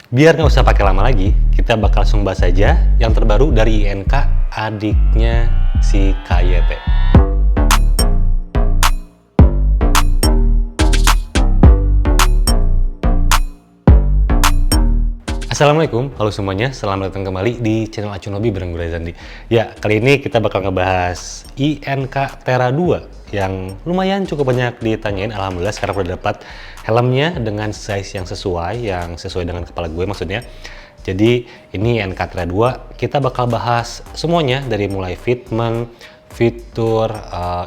Biar nggak usah pakai lama lagi, kita bakal langsung bahas aja yang terbaru dari INK adiknya si KYT. Assalamualaikum, halo semuanya, selamat datang kembali di channel Acun Hobi bareng gue Zandi. Ya, kali ini kita bakal ngebahas INK Tera 2 yang lumayan cukup banyak ditanyain. Alhamdulillah sekarang udah dapat helmnya dengan size yang sesuai dengan kepala gue maksudnya. Jadi ini INK Tera 2, kita bakal bahas semuanya dari mulai fitment, fitur,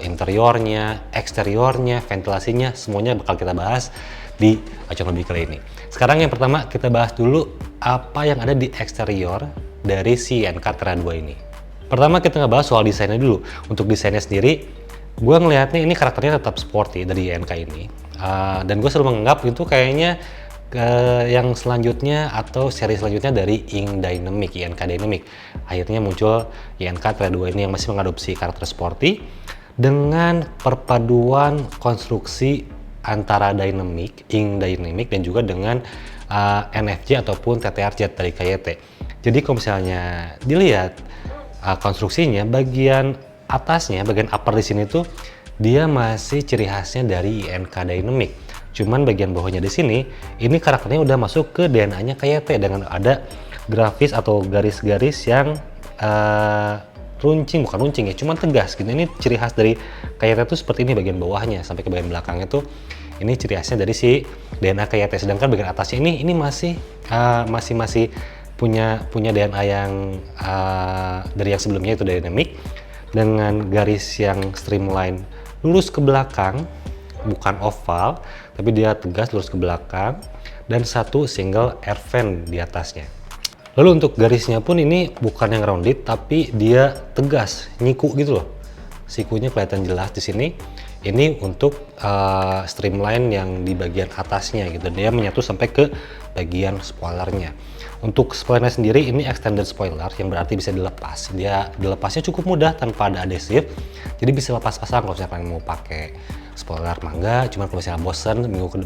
interiornya, eksteriornya, ventilasinya, semuanya bakal kita bahas di Acun Hobi kali ini. Sekarang yang pertama kita bahas dulu apa yang ada di eksterior dari si INK Tera 2 ini. Pertama kita ngebahas soal desainnya dulu. Untuk desainnya sendiri, gue ngelihatnya ini karakternya tetap sporty dari INK ini. Dan gue selalu menganggap itu kayaknya yang selanjutnya atau seri selanjutnya dari INK Dynamic. Akhirnya muncul INK Tera 2 ini yang masih mengadopsi karakter sporty dengan perpaduan konstruksi antara Ink Dynamic dan juga dengan NFJ ataupun TTR Jet dari KYT. Jadi kalau misalnya dilihat konstruksinya, bagian atasnya, bagian upper di sini tuh dia masih ciri khasnya dari INK Dynamic. Cuman bagian bawahnya di sini, ini karakternya udah masuk ke DNA-nya KYT dengan ada grafis atau garis-garis yang bukan runcing ya, cuman tegas gitu. Ini ciri khas dari KYT tuh seperti ini bagian bawahnya sampai ke bagian belakangnya tuh. Ini ciri khasnya dari si DNA KYT. Sedangkan bagian atasnya ini masih punya DNA yang dari yang sebelumnya itu dynamic dengan garis yang streamline lurus ke belakang, bukan oval, tapi dia tegas lurus ke belakang dan satu single air vent di atasnya. Lalu untuk garisnya pun ini bukan yang rounded, tapi dia tegas, nyiku gitu loh. Sikunya kelihatan jelas di sini. Ini untuk streamline yang di bagian atasnya gitu. Dia menyatu sampai ke bagian spoilernya. Untuk spoilernya sendiri ini extended spoiler yang berarti bisa dilepas. Dia dilepasnya cukup mudah tanpa ada adhesif. Jadi bisa lepas pasang kalau misalnya kalian mau pakai spoiler mangga. Cuman kalau misalnya bosen,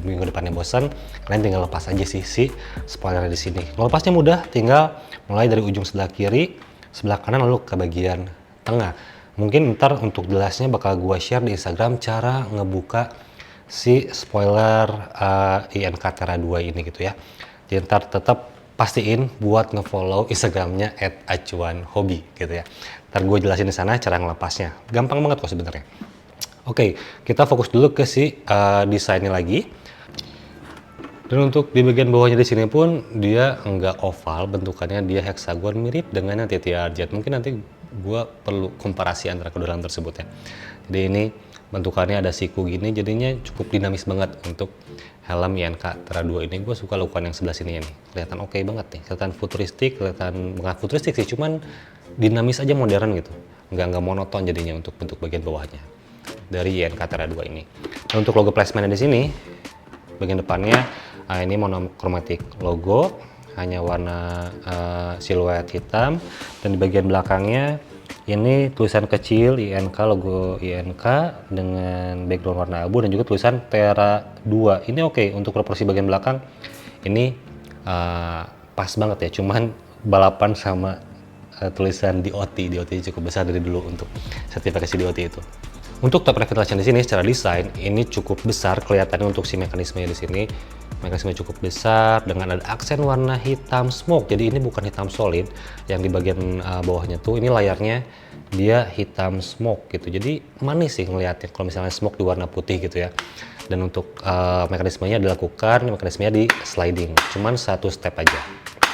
minggu depannya bosen, kalian tinggal lepas aja si spoilernya di sini. Melepasnya mudah, tinggal mulai dari ujung sebelah kiri, sebelah kanan lalu ke bagian tengah. Mungkin ntar untuk jelasnya bakal gua share di Instagram cara ngebuka si spoiler INK Tera 2 ini gitu ya. Jadi ntar tetap pastiin buat ngefollow Instagramnya @acuanhobi gitu ya. Ntar gue jelasin di sana cara ngelepasnya. Gampang banget kok sebenarnya. Oke, kita fokus dulu ke si desainnya lagi. Dan untuk di bagian bawahnya di sini pun dia enggak oval, bentukannya dia heksagon mirip dengan yang TTR Jet. Mungkin nanti gue perlu komparasi antara kedua helm tersebut ya. Jadi ini bentukannya ada siku gini, jadinya cukup dinamis banget untuk helm INK Tera 2 ini. Gue suka ukuran yang sebelah sini ya nih, kelihatan oke banget nih, kelihatan futuristik, bukan futuristik sih, cuman dinamis aja, modern gitu, nggak monoton jadinya untuk bentuk bagian bawahnya dari INK Tera 2 ini. Dan untuk logo placementnya di sini, bagian depannya ini monochromatic logo, hanya warna siluet hitam, dan di bagian belakangnya ini tulisan kecil INK, logo INK dengan background warna abu dan juga tulisan Tera 2. Ini oke. Untuk proporsi bagian belakang ini pas banget ya, cuman balapan sama tulisan DOT cukup besar dari dulu untuk sertifikasi DOT itu. Untuk top ventilation di sini secara desain ini cukup besar kelihatannya untuk si mekanismenya di sini. Mekanisme cukup besar dengan ada aksen warna hitam smoke. Jadi ini bukan hitam solid yang di bagian bawahnya tuh. Ini layarnya dia hitam smoke gitu. Jadi manis sih ngeliatnya kalau misalnya smoke di warna putih gitu ya. Dan untuk mekanismenya dilakukan, mekanismenya di sliding. Cuman satu step aja.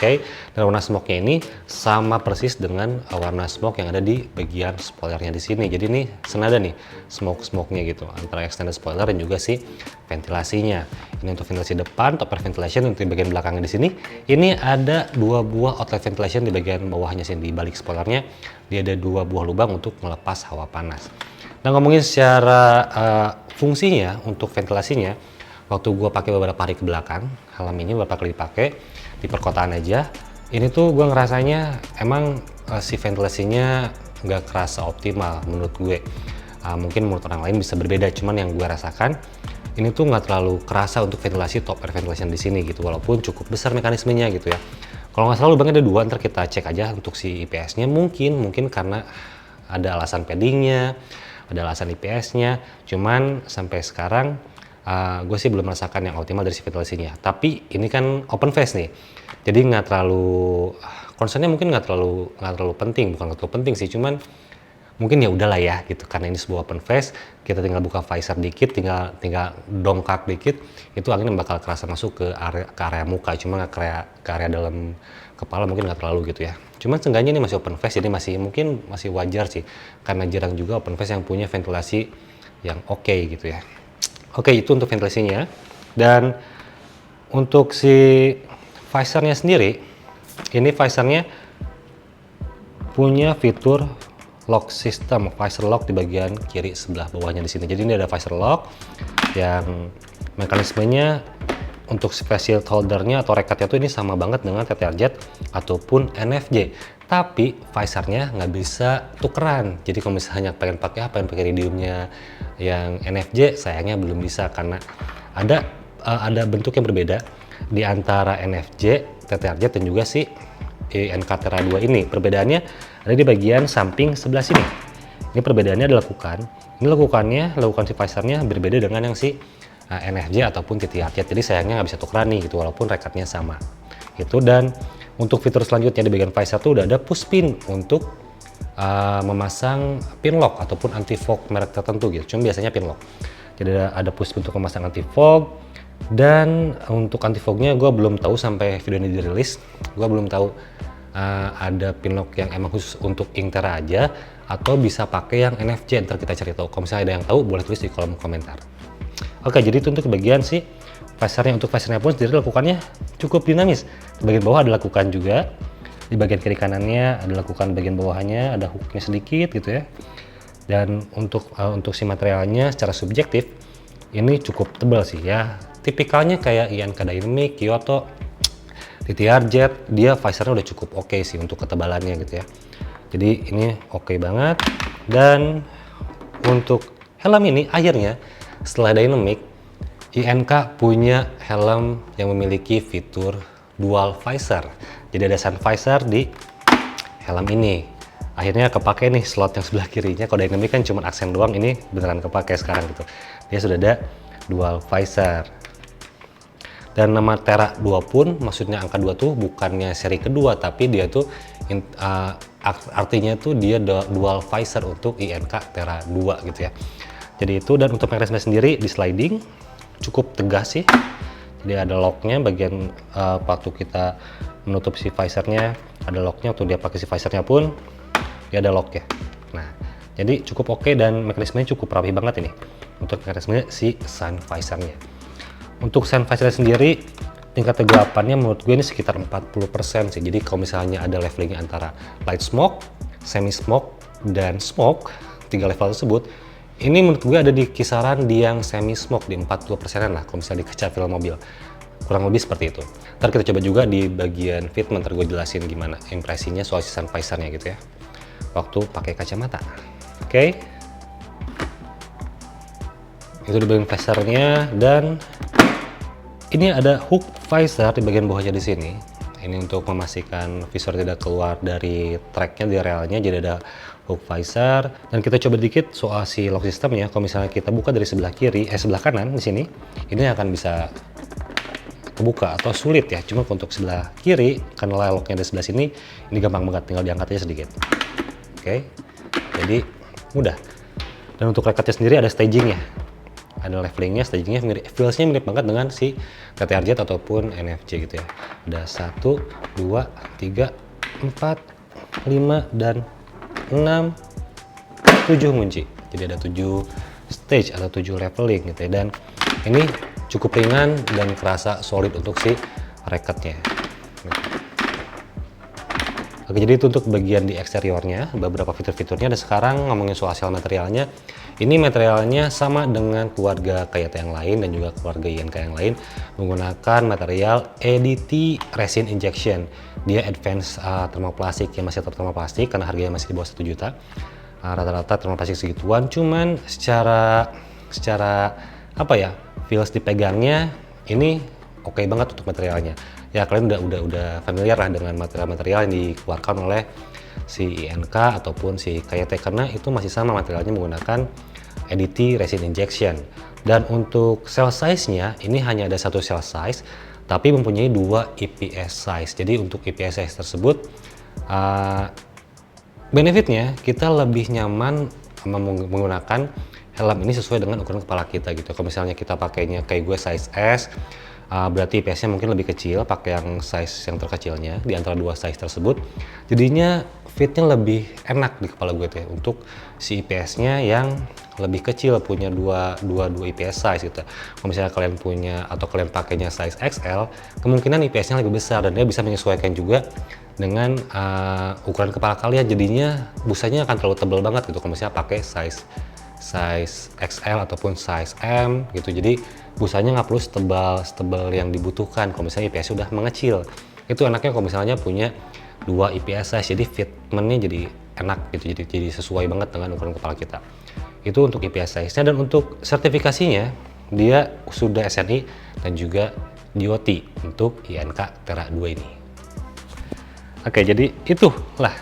Oke, dan warna smoke-nya ini sama persis dengan warna smoke yang ada di bagian spoilernya di sini. Jadi ini senada nih smoke-nya gitu antara extended spoiler dan juga si ventilasinya. Ini untuk ventilasi depan, top air ventilation. Untuk di bagian belakangnya di sini, ini ada dua buah outlet ventilation di bagian bawahnya sini, di balik spoilernya. Dia ada dua buah lubang untuk melepas hawa panas. Nah, ngomongin secara fungsinya untuk ventilasinya, waktu gue pakai beberapa hari ke belakang, helm ini beberapa kali dipakai di perkotaan aja, ini tuh gue ngerasanya emang si ventilasinya nggak kerasa optimal menurut gue. Mungkin menurut orang lain bisa berbeda, cuman yang gue rasakan ini tuh nggak terlalu kerasa untuk ventilasi top air ventilation di sini gitu, walaupun cukup besar mekanismenya gitu ya. Kalau nggak salah lubangnya ada 2, ntar kita cek aja untuk si IPS-nya. Mungkin karena ada alasan paddingnya, ada alasan IPS-nya, cuman sampai sekarang gue sih belum merasakan yang optimal dari si ventilasinya. Tapi ini kan open face nih, jadi nggak terlalu concernnya, mungkin nggak terlalu penting, bukan nggak terlalu penting sih, cuman mungkin ya udahlah ya gitu, karena ini sebuah open face, kita tinggal buka visor dikit, tinggal dongkak dikit, itu angin bakal kerasa masuk ke area muka, cuma ke area dalam kepala mungkin nggak terlalu gitu ya. Cuman seenggaknya ini masih open face, jadi mungkin masih wajar sih, karena jarang juga open face yang punya ventilasi yang oke gitu ya. Oke, itu untuk ventilasinya. Dan untuk si visornya sendiri, ini visornya punya fitur lock system, visor lock di bagian kiri sebelah bawahnya di sini. Jadi ini ada visor lock yang mekanismenya untuk face shield holdernya atau rekatnya tuh ini sama banget dengan TTR Jet ataupun NFJ. Tapi visornya nggak bisa tukeran. Jadi kalau misalnya pengen pakai iridiumnya yang NFJ, sayangnya belum bisa karena ada bentuk yang berbeda di antara NFJ, TTR Jet dan juga si INK Tera 2 ini. Perbedaannya ada di bagian samping sebelah sini. Ini perbedaannya adalah lakukan si visornya berbeda dengan yang si NFJ ataupun TTR Jet. Jadi sayangnya nggak bisa tukeran nih gitu, walaupun rekatnya sama. Itu. Dan untuk fitur selanjutnya di bagian visor tuh udah ada push pin untuk memasang pin lock ataupun anti fog merek tertentu gitu. Cuma biasanya pin lock. Jadi ada push pin untuk memasang anti fog. Dan untuk anti fognya gue belum tahu sampai video ini dirilis. Gue belum tahu ada pin lock yang emang khusus untuk Intera aja atau bisa pakai yang NFC. Ntar kita cari tahu. Kalau misalnya ada yang tahu boleh tulis di kolom komentar. Oke, jadi itu untuk bagian si visornya. Untuk visornya pun sendiri lakukannya cukup dinamis. Di bagian bawah ada lakukan juga, di bagian kiri kanannya ada lakukan, bagian bawahnya ada hooknya sedikit gitu ya. Dan untuk si materialnya secara subjektif ini cukup tebal sih ya. Tipikalnya kayak INK Dynamic, Kyoto, TTR Jet, dia visornya udah cukup oke sih untuk ketebalannya gitu ya. Jadi ini oke banget. Dan untuk helm ini akhirnya setelah Dynamic, INK punya helm yang memiliki fitur dual visor. Jadi ada sun visor di helm ini. Akhirnya kepake nih slot yang sebelah kirinya. Kalau Dynamic kan cuma aksen doang, ini beneran kepake sekarang gitu. Dia sudah ada dual visor. Dan nama Tera 2 pun, maksudnya angka 2 tuh bukannya seri kedua, tapi dia tuh artinya tuh dia dual visor untuk INK Tera 2 gitu ya. Jadi itu. Dan untuk mekanisme sendiri di sliding cukup tegas sih. Jadi ada locknya bagian waktu kita menutup si visornya, ada locknya. Waktu dia pakai si visornya pun dia ada lock ya. Nah, jadi cukup oke dan mekanismenya cukup rapi banget ini untuk mekanisme si sun visornya. Untuk sun visor sendiri tingkat kegelapannya menurut gue ini sekitar 40% sih. Jadi kalau misalnya ada leveling antara light smoke, semi smoke, dan smoke, 3 level tersebut, ini menurut gue ada di kisaran di yang semi smoke di 40%-an lah kalau misalnya di kaca film mobil. Kurang lebih seperti itu. Ntar kita coba juga di bagian fitment, ntar gue jelasin gimana impresinya soal si sun visornya gitu ya waktu pakai kacamata. Oke. Itu di bagian visornya. Dan ini ada hook visor di bagian bawahnya di sini. Ini untuk memastikan visor tidak keluar dari tracknya, di relnya. Jadi ada hook visor. Dan kita coba dikit soal si lock systemnya. Kalau misalnya kita buka dari sebelah kanan di sini, ini akan bisa kebuka atau sulit ya. Cuma untuk sebelah kiri, karena locknya di sebelah sini, ini gampang banget, tinggal diangkat aja sedikit. Oke, jadi mudah. Dan untuk rekatnya sendiri ada stagingnya. Ada levelingnya, stagingnya mirip, feelsnya mirip banget dengan si TTR Jet ataupun NFJ gitu ya. Ada 1, 2, 3, 4, 5, dan 6, 7 kunci. Jadi ada 7 stage atau 7 leveling gitu ya. Dan ini cukup ringan dan kerasa solid untuk si rekatnya. Oke, jadi itu untuk bagian di eksteriornya, beberapa fitur-fiturnya. Dan sekarang ngomongin soal hasil materialnya, ini materialnya sama dengan keluarga Kayata yang lain dan juga keluarga INK yang lain, menggunakan material EDT Resin Injection. Dia advance thermoplastik, yang masih tetap thermoplastik karena harganya masih di bawah 1 juta. Rata-rata thermoplastik segituan, cuman secara apa ya, feels dipegangnya ini oke banget untuk materialnya. Ya kalian udah familiar lah dengan material-material yang dikeluarkan oleh si INK ataupun si KYT, karena itu masih sama materialnya menggunakan EDT resin injection. Dan untuk cell size-nya ini hanya ada satu cell size tapi mempunyai 2 EPS size. Jadi untuk EPS size tersebut benefitnya kita lebih nyaman menggunakan helm ini sesuai dengan ukuran kepala kita gitu. Kalau misalnya kita pakainya kayak gue size S, berarti IPS-nya mungkin lebih kecil, pakai yang size yang terkecilnya di antara 2 size tersebut. Jadinya fitnya lebih enak di kepala gue tuh ya, untuk si IPS-nya yang lebih kecil, punya dua IPS size gitu. Kalau misalnya kalian punya atau kalian pakainya size XL, kemungkinan IPS-nya lebih besar dan dia bisa menyesuaikan juga dengan ukuran kepala kalian. Jadinya busanya akan terlalu tebal banget gitu kalau misalnya pakai size XL ataupun size M gitu. Jadi busanya nggak perlu setebal yang dibutuhkan kalau misalnya IPS sudah mengecil. Itu enaknya kalau misalnya punya 2 IPS size, jadi fitmentnya jadi enak gitu, jadi sesuai banget dengan ukuran kepala kita. Itu untuk IPS size-nya. Dan untuk sertifikasinya dia sudah SNI dan juga DOT untuk INK Tera 2 ini. Oke, jadi itulah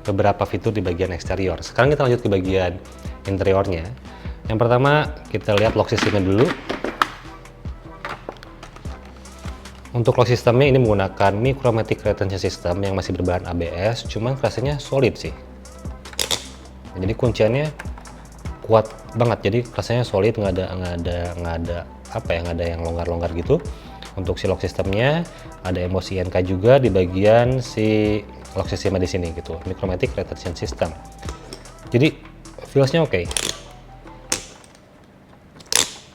beberapa fitur di bagian eksterior. Sekarang kita lanjut ke bagian interiornya. Yang pertama kita lihat lock systemnya dulu. Untuk lock systemnya ini menggunakan Micromatic Retention System yang masih berbahan ABS, cuman rasanya solid sih. Jadi kunciannya kuat banget, jadi rasanya solid, nggak ada yang longgar-longgar gitu. Untuk si lock systemnya ada emosi INK juga di bagian si lock systemnya di sini gitu, Micromatic Retention System. Jadi feelsnya oke.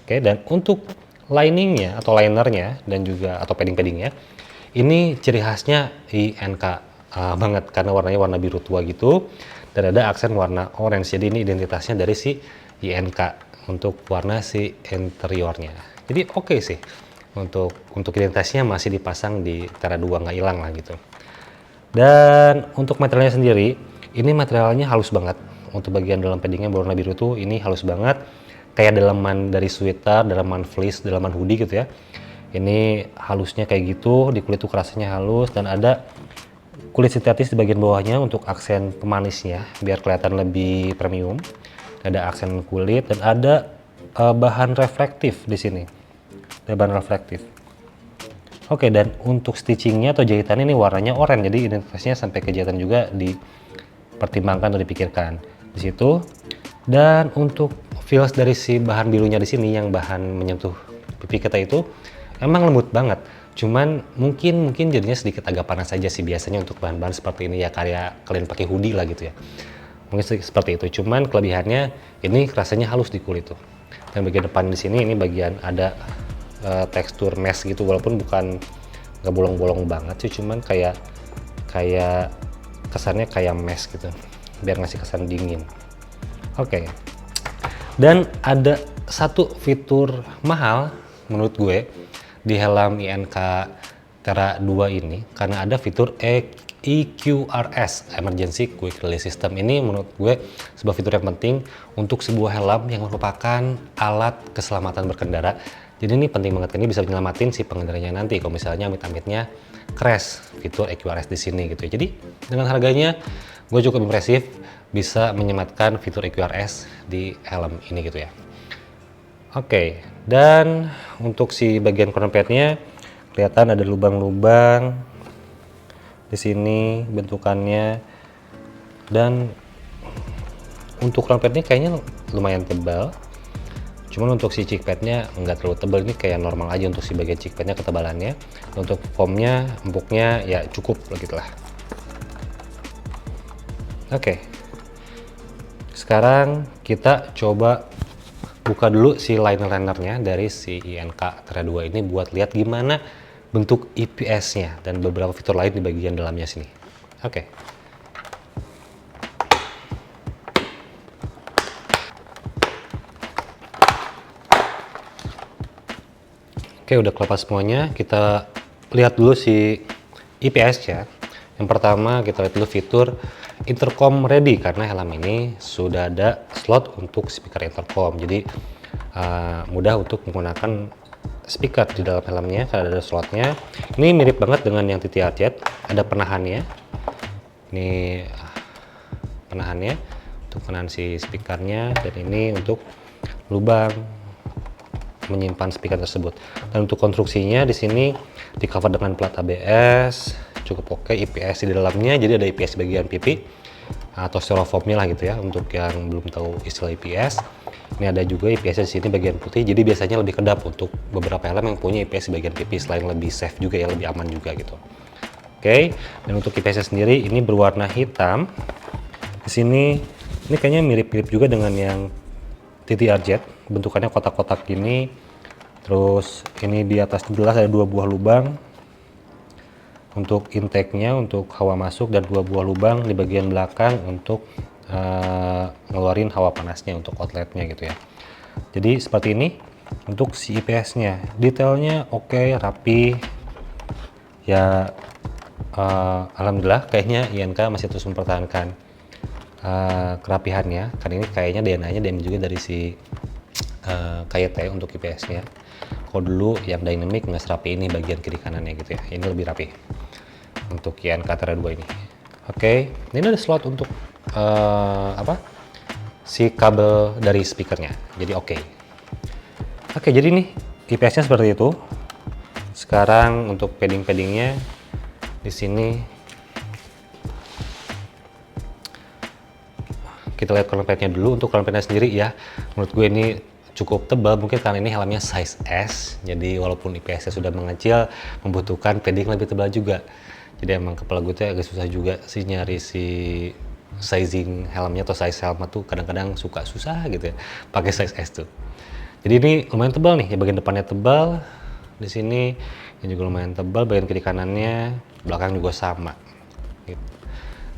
Oke, dan untuk liningnya atau linernya dan juga atau padding-paddingnya ini ciri khasnya INK banget, karena warnanya warna biru tua gitu dan ada aksen warna orange. Jadi ini identitasnya dari si INK untuk warna si interiornya. Jadi oke sih, untuk identitasnya masih dipasang di Tera 2, nggak hilang lah gitu. Dan untuk materialnya sendiri ini materialnya halus banget. Untuk bagian dalam paddingnya berwarna biru tuh ini halus banget, kayak dalaman dari sweater, dalaman fleece, dalaman hoodie gitu ya. Ini halusnya kayak gitu, di kulit tuh kerasanya halus, dan ada kulit sintetis di bagian bawahnya untuk aksen pemanisnya biar kelihatan lebih premium. Ada aksen kulit dan ada bahan reflektif di sini. Ada bahan reflektif. Oke, dan untuk stitchingnya atau jahitannya ini warnanya oranye, jadi identitasnya sampai ke jahitan juga dipertimbangkan atau dipikirkan di situ. Dan untuk feels dari si bahan birunya di sini yang bahan menyentuh pipi kita itu emang lembut banget. Cuman mungkin jadinya sedikit agak panas aja sih biasanya untuk bahan-bahan seperti ini ya, kayak kalian pakai hoodie lah gitu ya. Mungkin seperti itu. Cuman kelebihannya ini rasanya halus di kulit tuh. Dan bagian depan di sini ini bagian ada tekstur mesh gitu, walaupun nggak bolong-bolong banget sih, cuman kayak kesannya kayak mesh gitu biar ngasih kesan dingin. Oke. Dan ada satu fitur mahal menurut gue di helm INK Tera 2 ini, karena ada fitur EQRS, Emergency Quick Release System. Ini menurut gue sebuah fitur yang penting untuk sebuah helm yang merupakan alat keselamatan berkendara. Jadi ini penting banget, ini bisa menyelamatin si pengendaranya nanti kalau misalnya amit-amitnya crash, fitur EQRS di sini gitu. Jadi dengan harganya gue cukup impresif bisa menyematkan fitur EQRS di helm ini gitu ya. Oke, dan untuk si bagian corner padnya kelihatan ada lubang-lubang di sini bentukannya, dan untuk corner padnya kayaknya lumayan tebal. Cuman untuk si cheek padnya nggak terlalu tebal, ini kayak normal aja untuk si bagian cheek padnya ketebalannya. Untuk foamnya, empuknya ya cukup begitulah. Oke. Sekarang kita coba buka dulu si liner-linernya dari si INK Tera 2 ini buat lihat gimana bentuk IPS-nya dan beberapa fitur lain di bagian dalamnya sini. Oke. Oke, udah kelepas semuanya. Kita lihat dulu si IPS-nya. Yang pertama kita lihat dulu fitur intercom ready, karena helm ini sudah ada slot untuk speaker intercom. Jadi mudah untuk menggunakan speaker di dalam helmnya karena ada slotnya. Ini mirip banget dengan yang TTR Jet, ada penahannya. Ini penahannya untuk penahan si speakernya, dan ini untuk lubang menyimpan speaker tersebut. Dan untuk konstruksinya di sini di cover dengan plat ABS, cukup oke, IPS di dalamnya, jadi ada IPS bagian pipi atau styrofoamnya lah gitu ya. Untuk yang belum tahu istilah IPS, ini ada juga IPS di sini bagian putih, jadi biasanya lebih kedap untuk beberapa helm yang punya IPS di bagian pipi, selain lebih safe juga ya, lebih aman juga gitu. Oke, dan untuk IPS sendiri ini berwarna hitam. Di sini ini kayaknya mirip-mirip juga dengan yang TTR Jet, bentukannya kotak-kotak gini. Terus ini di atas jelas ada 2 buah lubang untuk intake-nya, untuk hawa masuk, dan 2 buah lubang di bagian belakang untuk ngeluarin hawa panasnya untuk outletnya gitu ya. Jadi seperti ini untuk si IPS-nya, detailnya oke, rapi ya. Alhamdulillah kayaknya INK masih terus mempertahankan kerapihannya, karena ini kayaknya DNA-nya diambil juga dari si KYT untuk IPS-nya. Kalau dulu yang dynamic nggak serapi ini bagian kiri kanannya gitu ya, ini lebih rapi untuk INK Terra 2 ini. Oke, ini ada slot untuk si kabel dari speakernya, jadi oke. Jadi nih IPS-nya seperti itu. Sekarang untuk padding-paddingnya di sini kita lihat crown pad-nya dulu. Untuk crown pad-nya sendiri ya, menurut gue ini cukup tebal, mungkin karena ini helmnya size S, jadi walaupun IPS-nya sudah mengecil, membutuhkan padding lebih tebal juga. Jadi emang kepala gue tuh agak susah juga sih nyari si sizing helmnya atau size helmet tuh, kadang-kadang suka susah gitu ya pakai size S tuh. Jadi ini lumayan tebal nih ya, bagian depannya tebal, di sini ini juga lumayan tebal, bagian kiri kanannya, belakang juga sama gitu.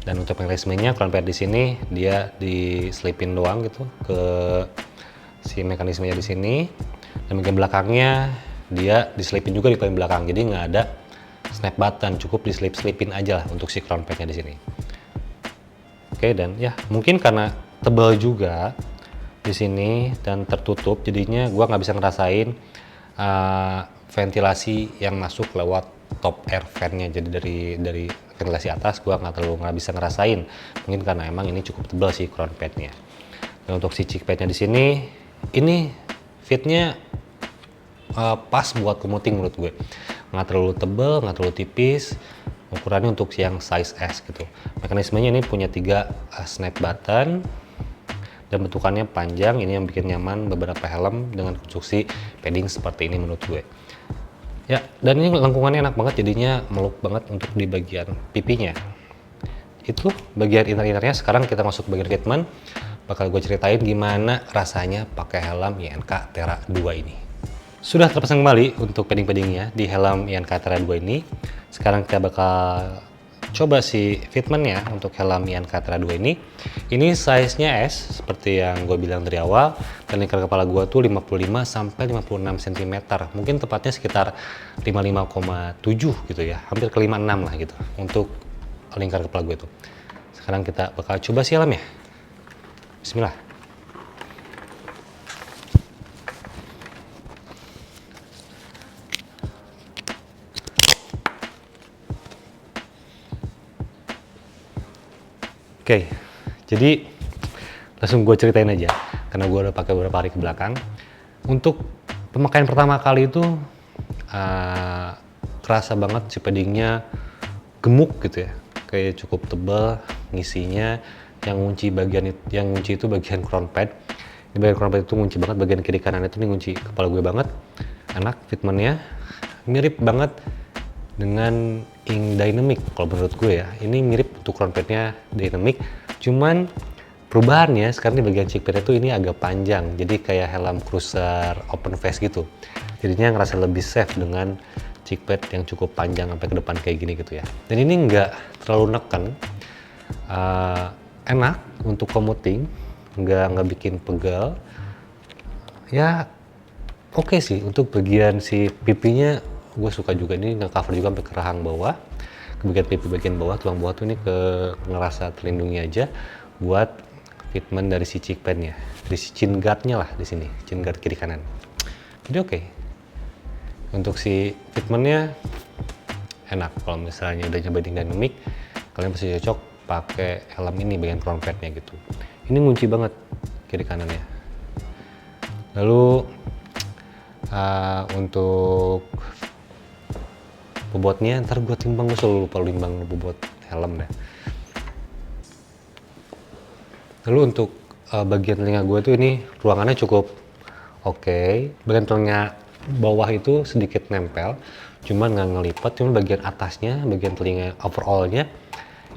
Dan untuk mekanismenya crown pad di sini dia diselipin doang gitu ke si mekanismenya di sini, dan bagian belakangnya dia diselipin juga di bagian belakang, jadi nggak ada snap button, cukup diselip-selipin aja lah untuk si crown pad-nya di sini. Oke, dan ya mungkin karena tebal juga di sini dan tertutup, jadinya gua nggak bisa ngerasain ventilasi yang masuk lewat top air fan-nya. Jadi dari ventilasi atas gua nggak bisa ngerasain, mungkin karena emang ini cukup tebal sih crown pad-nya. Dan untuk si cheek pad-nya di sini, ini fitnya pas buat commuting menurut gue, nggak terlalu tebal, nggak terlalu tipis, ukurannya untuk yang size S gitu. Mekanismenya ini punya 3 snap button dan bentukannya panjang, ini yang bikin nyaman beberapa helm dengan konstruksi padding seperti ini menurut gue ya. Dan ini lengkungannya enak banget, jadinya meluk banget untuk di bagian pipinya. Itu bagian inner-innernya. Sekarang kita masuk bagian fitment, bakal gue ceritain gimana rasanya pakai helm INK Terra 2 ini. Sudah terpasang kembali untuk padding-paddingnya di helm INK Terra 2 ini. Sekarang kita bakal coba si fitmentnya untuk helm INK Terra 2 ini. Ini size-nya S seperti yang gue bilang dari awal, dan lingkar kepala gue tuh 55 sampai 56 cm. Mungkin tepatnya sekitar 55,7 gitu ya, hampir ke 56 lah gitu untuk lingkar kepala gue tuh. Sekarang kita bakal coba si helmnya. Bismillah. Oke, jadi langsung gue ceritain aja, karena gue udah pakai beberapa hari ke belakang. Untuk pemakaian pertama kali itu kerasa banget si paddingnya gemuk gitu ya, kayak cukup tebal ngisinya. Yang ngunci itu bagian crown pad. Di bagian crown pad itu ngunci banget, bagian kiri kanan itu nih ngunci kepala gue banget. Enak fitmentnya, mirip banget dengan Ing Dynamic kalau menurut gue ya. Ini mirip untuk crown pad-nya Dynamic, cuman perubahannya sekarang di bagian cheek pad itu ini agak panjang, jadi kayak helm cruiser open face gitu. Jadinya ngerasa lebih safe dengan cheek pad yang cukup panjang sampai ke depan kayak gini gitu ya. Dan ini nggak terlalu neken, enak untuk commuting, nggak bikin pegal ya. Oke sih, untuk bagian si pipinya gue suka juga, ini nge-cover juga sampai ke rahang bawah, ke bagian pipi bagian bawah, tulang bawah tuh ini ngerasa terlindungi aja buat fitment dari si cheek padnya, dari si chin guardnya lah di sini, chin guard kiri kanan. Jadi oke. Untuk si fitmentnya enak. Kalau misalnya udah nyobain dynamic, kalian pasti cocok pakai helm ini bagian front padnya gitu. Ini ngunci banget kiri kanannya. Lalu untuk bobotnya, ntar gue timbang, gue selalu lupa timbang bobot helm deh. Lalu untuk bagian telinga gue tuh ini ruangannya cukup oke. Bagian telinga bawah itu sedikit nempel, cuman nggak ngelipat. Cuman bagian atasnya, bagian telinga overallnya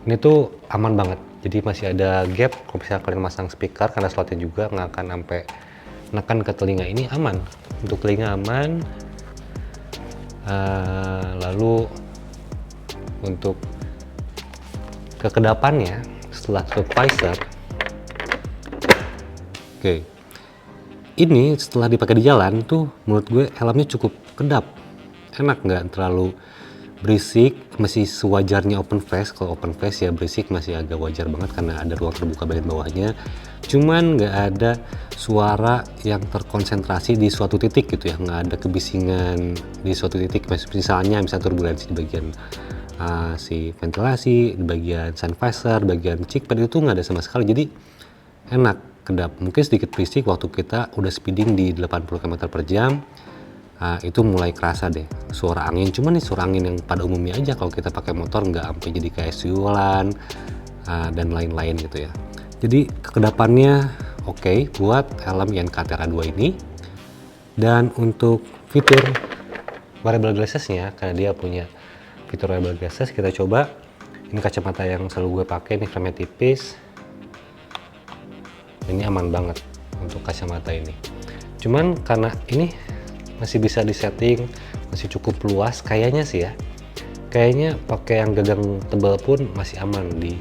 ini tuh aman banget. Jadi masih ada gap. Kalau misalnya kalian masang speaker, karena slotnya juga nggak akan sampai nekan ke telinga, ini aman. Untuk telinga aman. Lalu untuk kekedapannya setelah tutup visor, oke, ini setelah dipakai di jalan tuh menurut gue helmnya cukup kedap, enak, nggak terlalu berisik, masih sewajarnya open face. Kalau open face ya berisik masih agak wajar banget karena ada ruang terbuka bagian bawahnya. Cuman nggak ada suara yang terkonsentrasi di suatu titik gitu ya, nggak ada kebisingan di suatu titik. Misalnya turbulensi di bagian si ventilasi, di bagian sun visor, bagian cheek pad itu nggak ada sama sekali. Jadi enak, kedap. Mungkin sedikit berisik waktu kita udah speeding di 80 km/jam. Itu mulai kerasa deh suara angin. Cuman nih suara angin yang pada umumnya aja kalau kita pakai motor, nggak sampai jadi kayak siulan dan lain-lain gitu ya. Jadi kekedapannya oke buat helm INK Terra 2 ini. Dan untuk fitur variable glasses-nya, karena dia punya fitur variable glasses, kita coba. Ini kacamata yang selalu gue pakai, ini frame-nya tipis. Ini aman banget untuk kacamata ini. Cuman karena ini masih bisa disetting, masih cukup luas kayaknya sih ya. Kayaknya pakai yang gagang tebal pun masih aman di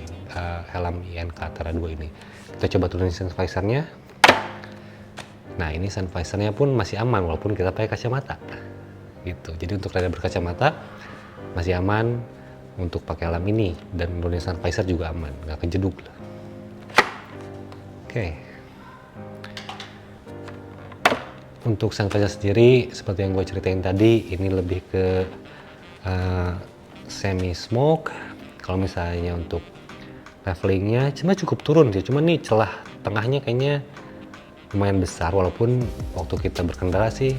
helm INK Terra 2 ini. Kita coba turunin sun visornya. Nah, ini sun visornya pun masih aman walaupun kita pakai kacamata. Gitu. Jadi untuk rider berkacamata masih aman untuk pakai helm ini, dan turunin sun visor juga aman, nggak kejeduk lah. Oke. Untuk sun visor sendiri, seperti yang gue ceritain tadi, ini lebih ke semi smoke. Kalau misalnya untuk levelingnya cuma cukup turun sih, cuma nih celah tengahnya kayaknya lumayan besar, walaupun waktu kita berkendara sih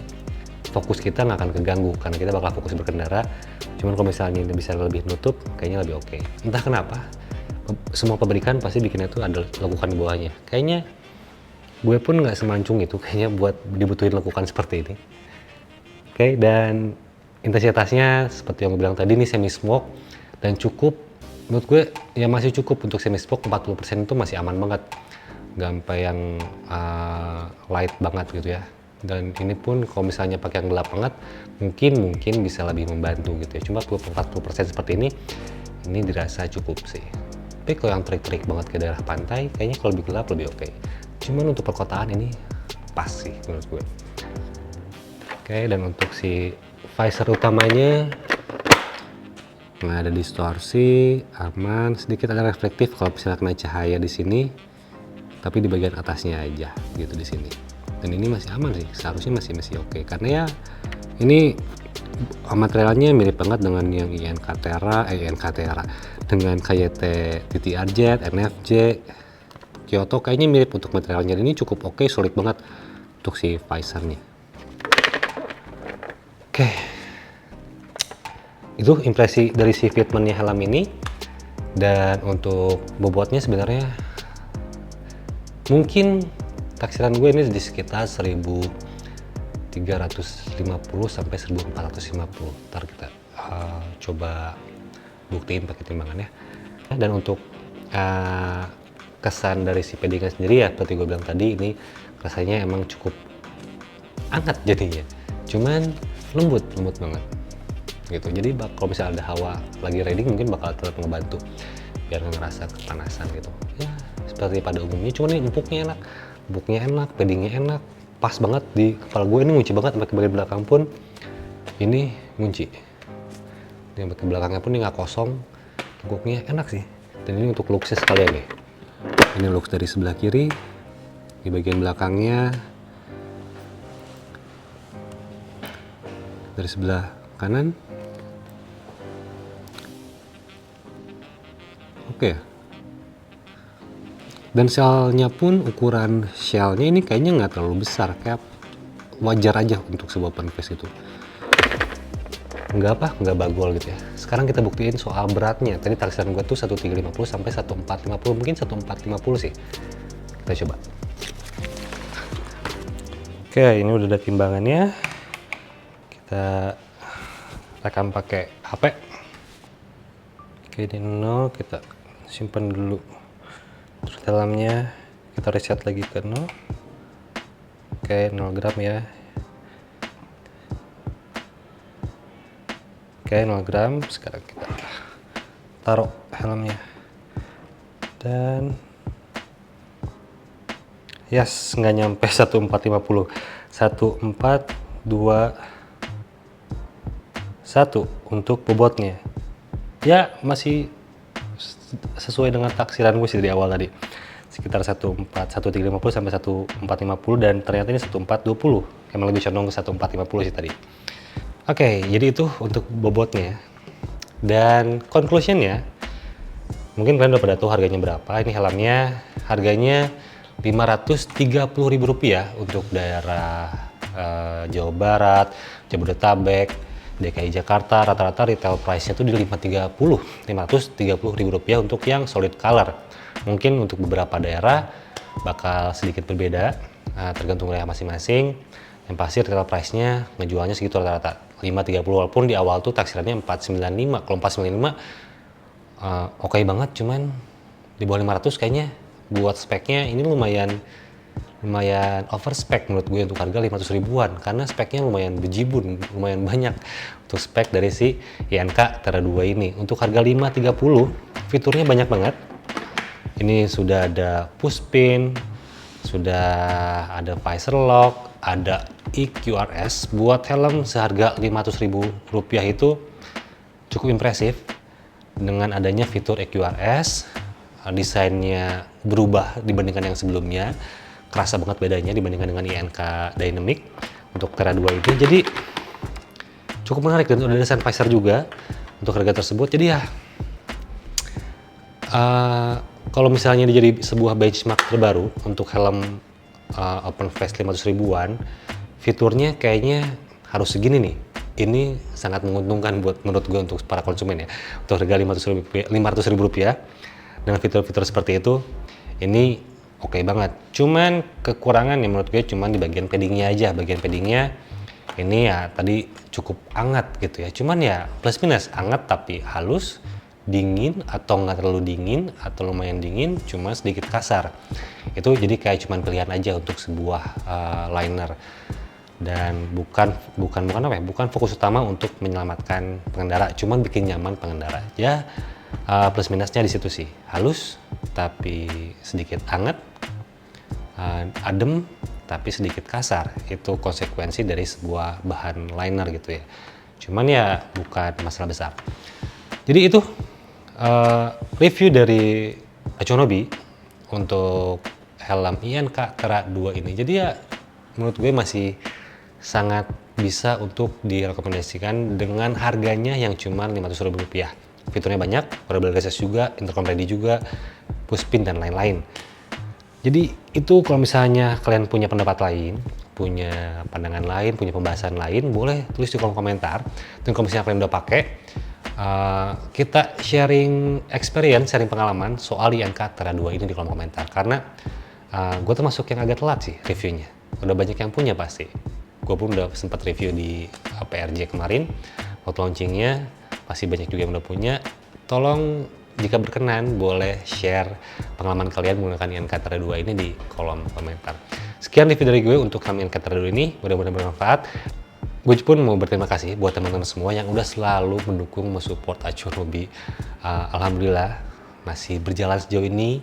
fokus kita nggak akan keganggu karena kita bakal fokus berkendara. Cuman kalau misalnya ini bisa lebih nutup, kayaknya lebih oke. Entah kenapa semua pabrikan pasti bikinnya tuh ada lekukan di bawahnya. Kayaknya gue pun nggak semancung itu kayaknya buat dibutuhin lekukan seperti ini. Oke, dan intensitasnya seperti yang gue bilang tadi, ini semi smoke dan cukup. Menurut gue ya masih cukup untuk semi smoke. 40% itu masih aman banget, nggak sampai yang light banget gitu ya. Dan ini pun kalau misalnya pakai yang gelap banget mungkin bisa lebih membantu gitu ya. Cuma 40% seperti ini dirasa cukup sih. Tapi kalau yang terik-terik banget ke daerah pantai, kayaknya kalau lebih gelap lebih oke. Cuman untuk perkotaan ini pas sih menurut gue. Oke, dan untuk si visor utamanya nggak ada distorsi, aman. Sedikit ada reflektif kalau misalnya kena cahaya di sini, tapi di bagian atasnya aja gitu di sini. Dan ini masih aman sih, seharusnya masih oke. Karena ya ini materialnya mirip banget dengan yang INK Terra, dengan KYT TTRZ, NFJ, Kyoto, kayaknya mirip untuk materialnya. Ini cukup oke, solid banget untuk si visornya. Oke. Itu impresi dari si fitmentnya helm ini. Dan untuk bobotnya sebenarnya mungkin taksiran gue ini di sekitar 1350 sampai 1450. Ntar kita coba buktiin pakai timbangannya. Dan untuk kesan dari si paddingnya sendiri ya seperti gue bilang tadi, ini rasanya emang cukup hangat jadinya. Cuman lembut banget gitu. Jadi kalau misalnya ada hawa lagi riding mungkin bakal tetap ngebantu biar nggak ngerasa kepanasan gitu ya, seperti pada umumnya. Cuman nih empuknya enak, paddingnya enak, pas banget di kepala gue. Ini ngunci banget, sampai ke bagian belakang pun ini ngunci. Ini sampai ke belakangnya pun ini nggak kosong, empuknya enak sih. Dan ini untuk looksnya sekalian nih, Ini look dari sebelah kiri, di bagian belakangnya dari sebelah kanan. Oke. Dan shellnya pun, ukuran shellnya ini kayaknya nggak terlalu besar, kayak wajar aja untuk sebuah open face itu. Nggak bagol gitu ya. Sekarang kita buktiin soal beratnya. Tadi taksiran gue tuh 1350 sampai 1450, mungkin 1450 sih. Kita coba. Oke, ini udah ada timbangannya. Kita rekam pakai HP. Oke, ini 0, kita simpan dulu. Terus dalamnya kita reset lagi ke 0. Oke, 0 gram ya. Oke, 0 gram. Sekarang kita taruh helmnya. Dan yes, nggak nyampe 1450. 1421 untuk bobotnya. Ya, masih sesuai dengan taksiran gue sih dari awal tadi. Sekitar 1350 sampai 1450, dan ternyata ini 1420. Emang lebih condong ke 1450 sih tadi. Oke, jadi itu untuk bobotnya. Dan conclusionnya, mungkin kalian udah pada tahu harganya berapa. Ini helmnya harganya Rp530.000 untuk daerah Jawa Barat, Jabodetabek, DKI Jakarta. Rata-rata retail price-nya tuh di Rp530.000 untuk yang solid color. Mungkin untuk beberapa daerah bakal sedikit berbeda, tergantung daerah masing-masing. Yang pasti retail price-nya ngejualnya segitu rata-rata 530, walaupun di awal tuh taksirannya 495. Kalau 495 oke banget, cuman di bawah 500 kayaknya buat speknya ini lumayan over spek menurut gue untuk harga 500 ribuan, karena speknya lumayan bejibun, lumayan banyak untuk spek dari si INK Terra 2 ini. Untuk harga 530 fiturnya banyak banget. Ini sudah ada push pin, sudah ada visor lock, ada EQRS. Buat helm seharga Rp500.000 itu cukup impresif dengan adanya fitur EQRS. Desainnya berubah dibandingkan yang sebelumnya, kerasa banget bedanya dibandingkan dengan INK Dynamic untuk Terra 2 ini. Jadi cukup menarik, dan ada desain visor juga untuk harga tersebut. Jadi ya kalau misalnya jadi sebuah benchmark terbaru untuk helm open face 500 ribuan, fiturnya kayaknya harus segini nih. Ini sangat menguntungkan buat menurut gue untuk para konsumen ya. Untuk harga Rp500.000 dengan fitur-fitur seperti itu, ini oke banget. Cuman kekurangan ya menurut gue cuman di bagian paddingnya aja. Bagian paddingnya ini ya tadi cukup hangat gitu ya. Cuman ya plus minus, hangat tapi halus, dingin atau nggak terlalu dingin, atau lumayan dingin cuma sedikit kasar. Itu jadi kayak cuman pilihan aja untuk sebuah liner, dan bukan fokus utama untuk menyelamatkan pengendara, cuman bikin nyaman pengendara. Ya plus minusnya di situ sih, halus tapi sedikit hangat, adem tapi sedikit kasar. Itu konsekuensi dari sebuah bahan liner gitu ya. Cuman ya bukan masalah besar. Jadi itu review dari Achonobi untuk helm INK Terra 2 ini. Jadi ya menurut gue masih sangat bisa untuk direkomendasikan dengan harganya yang cuma Rp500.000. Fiturnya banyak, variable access juga, intercom ready juga, push pin dan lain-lain. Jadi itu kalau misalnya kalian punya pendapat lain, punya pandangan lain, punya pembahasan lain, boleh tulis di kolom komentar. Dan kalau misalnya kalian udah pakai, kita sharing experience, sharing pengalaman soal INK Terra 2 ini di kolom komentar. Karena gue termasuk yang agak telat sih reviewnya. Udah banyak yang punya pasti. Gue pun udah sempat review di PRJ kemarin, waktu launchingnya. Pasti banyak juga yang udah punya. Tolong jika berkenan boleh share pengalaman kalian menggunakan INK Terra 2 ini di kolom komentar. Sekian review dari gue untuk helm INK Terra 2 ini, mudah-mudahan bermanfaat. Gue pun mau berterima kasih buat teman-teman semua yang udah selalu mendukung, mensupport Achonobi. Alhamdulillah masih berjalan sejauh ini,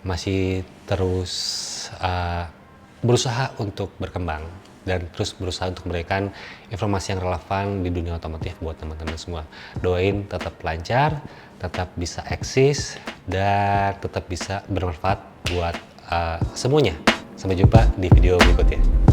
masih terus berusaha untuk berkembang dan terus berusaha untuk memberikan informasi yang relevan di dunia otomotif buat teman-teman semua. Doain tetap lancar, tetap bisa eksis, dan tetap bisa bermanfaat buat semuanya. Sampai jumpa di video berikutnya.